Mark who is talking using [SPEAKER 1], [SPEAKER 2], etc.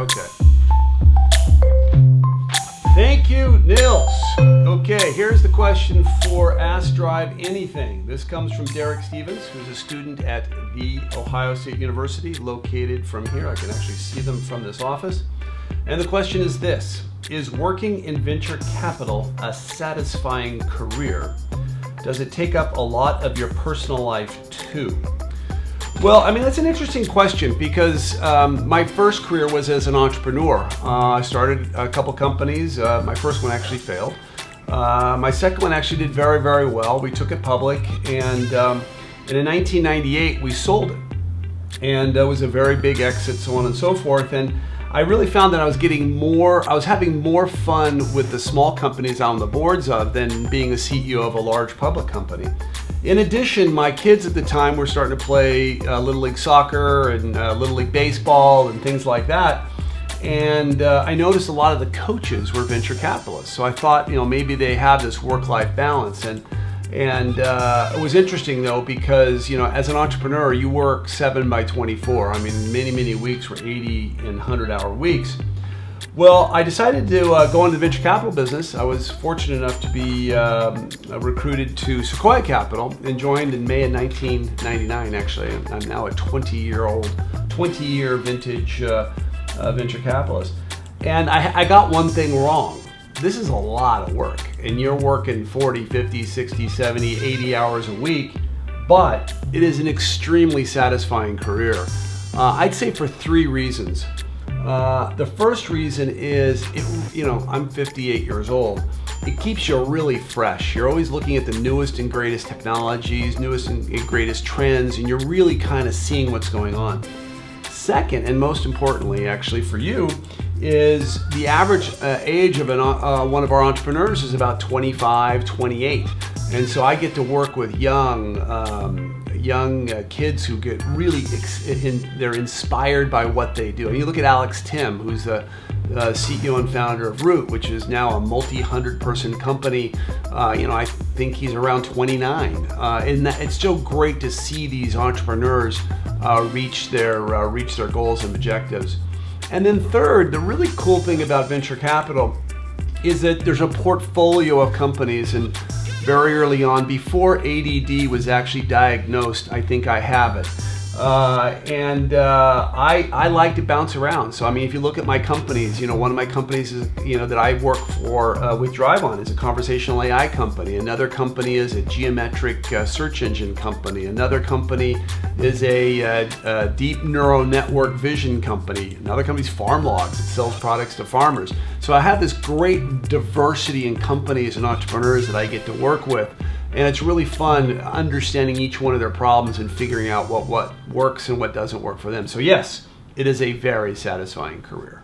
[SPEAKER 1] Okay. Thank you, Nils. Okay, here's the question for Ask Drive Anything. This comes from Derek Stevens, who's a student at The Ohio State University, located from here. I can actually see them from this office. And the question is this: is working in venture capital a satisfying career? Does it take up a lot of your personal life too? Well, I mean, that's an interesting question because my first career was as an entrepreneur. I started a couple companies. My first one actually failed. My second one actually did very, very well. We took it public, and in 1998, we sold it. And it was a very big exit, so on and so forth. And I really found that I was having more fun with the small companies I'm on the boards of than being a CEO of a large public company. In addition, my kids at the time were starting to play Little League Soccer and Little League Baseball and things like that. And I noticed a lot of the coaches were venture capitalists. So I thought, maybe they have this work-life balance. And it was interesting though, because, as an entrepreneur, you work 7 by 24. I mean, many weeks were 80 and 100-hour weeks. Well, I decided to go into the venture capital business. I was fortunate enough to be recruited to Sequoia Capital and joined in May of 1999, actually. I'm now a 20-year vintage venture capitalist. And I got one thing wrong. This is a lot of work, and you're working 40, 50, 60, 70, 80 hours a week, but it is an extremely satisfying career. I'd say for 3 reasons. The first reason is, I'm 58 years old. It keeps you really fresh. You're always looking at the newest and greatest technologies, newest and greatest trends, and you're really kind of seeing what's going on. Second, and most importantly, actually for you, is the average age of one of our entrepreneurs is about 25, 28. And so I get to work with young kids who get really, they're inspired by what they do. And you look at Alex Tim, who's the CEO and founder of Root, which is now a multi-100-person company. I think he's around 29. And it's so great to see these entrepreneurs reach their goals and objectives. And then third, the really cool thing about venture capital is that there's a portfolio of companies, and very early on, before ADD was actually diagnosed, I think I have it. I like to bounce around. So, I mean, if you look at my companies, one of my companies is, that I work for with DriveOn is a conversational AI company. Another company is a geometric search engine company. Another company is a deep neural network vision company. Another company is FarmLogs. It sells products to farmers. So I have this great diversity in companies and entrepreneurs that I get to work with. And it's really fun understanding each one of their problems and figuring out what works and what doesn't work for them. So yes, it is a very satisfying career.